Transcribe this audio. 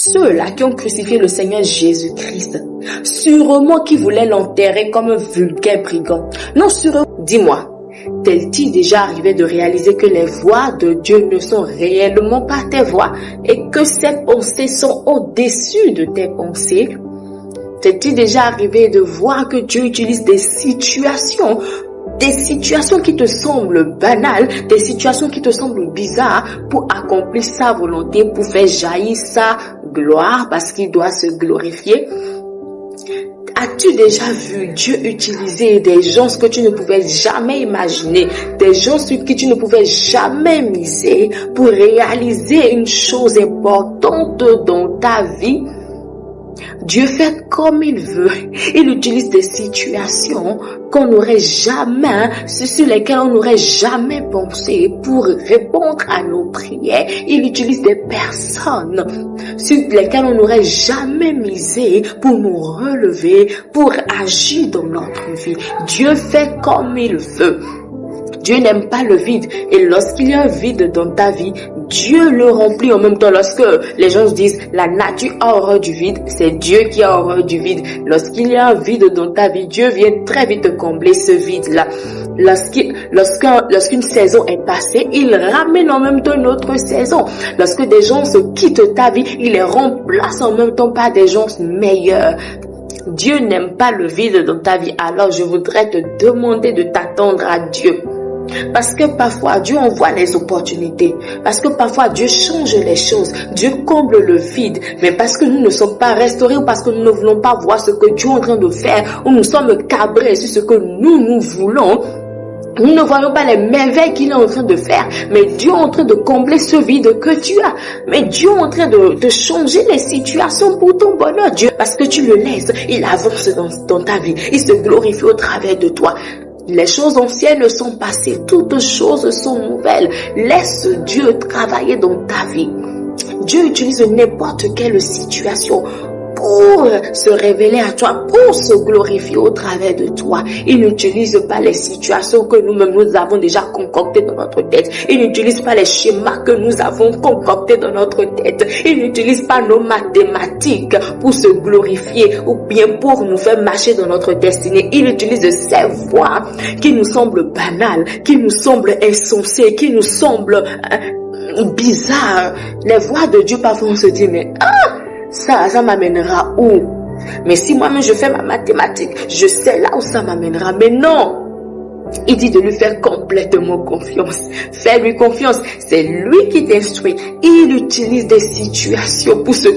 Ceux-là qui ont crucifié le Seigneur Jésus-Christ, sûrement qui voulaient l'enterrer comme un vulgaire brigand. Non, sûrement, dis-moi, t'est-il déjà arrivé de réaliser que les voix de Dieu ne sont réellement pas tes voix et que ses pensées sont au-dessus de tes pensées? T'est-il déjà arrivé de voir que Dieu utilise des situations qui te semblent banales, des situations qui te semblent bizarres pour accomplir sa volonté, pour faire jaillir sa gloire parce qu'il doit se glorifier? As-tu déjà vu Dieu utiliser des gens que tu ne pouvais jamais imaginer, des gens sur qui tu ne pouvais jamais miser pour réaliser une chose importante dans ta vie? Dieu fait comme il veut. Il utilise des situations qu'on n'aurait jamais, sur lesquelles on n'aurait jamais pensé pour répondre à nos prières. Il utilise des personnes sur lesquelles on n'aurait jamais misé pour nous relever, pour agir dans notre vie. Dieu fait comme il veut. Dieu n'aime pas le vide. Et lorsqu'il y a un vide dans ta vie, Dieu le remplit en même temps. Lorsque les gens se disent la nature a horreur du vide, c'est Dieu qui a horreur du vide. Lorsqu'il y a un vide dans ta vie, Dieu vient très vite combler ce vide-là. Lorsqu'une saison est passée, il ramène en même temps une autre saison. Lorsque des gens se quittent ta vie, il les remplace en même temps par des gens meilleurs. Dieu n'aime pas le vide dans ta vie. Alors je voudrais te demander de t'attendre à Dieu. Parce que parfois Dieu envoie les opportunités, parce que parfois Dieu change les choses, Dieu comble le vide, mais parce que nous ne sommes pas restaurés ou parce que nous ne voulons pas voir ce que Dieu est en train de faire, ou nous sommes cabrés sur ce que nous voulons, nous ne voyons pas les merveilles qu'il est en train de faire, mais Dieu est en train de combler ce vide que tu as. Mais Dieu est en train de changer les situations pour ton bonheur. Dieu, parce que tu le laisses, il avance dans ta vie, il se glorifie au travers de toi. Les choses anciennes sont passées, toutes choses sont nouvelles. Laisse Dieu travailler dans ta vie. Dieu utilise n'importe quelle situation pour se révéler à toi, pour se glorifier au travers de toi. Il n'utilise pas les situations que nous-mêmes nous avons déjà concoctées dans notre tête. Il n'utilise pas les schémas que nous avons concoctés dans notre tête. Il n'utilise pas nos mathématiques pour se glorifier ou bien pour nous faire marcher dans notre destinée. Il utilise ces voies qui nous semblent banales, qui nous semblent insensées, qui nous semblent bizarres. Les voies de Dieu, parfois on se dit, mais ça m'amènera où? Mais si moi-même je fais ma mathématique, je sais là où ça m'amènera. Mais non! Il dit de lui faire complètement confiance. Fais-lui confiance. C'est lui qui t'instruit. Il utilise des situations pour se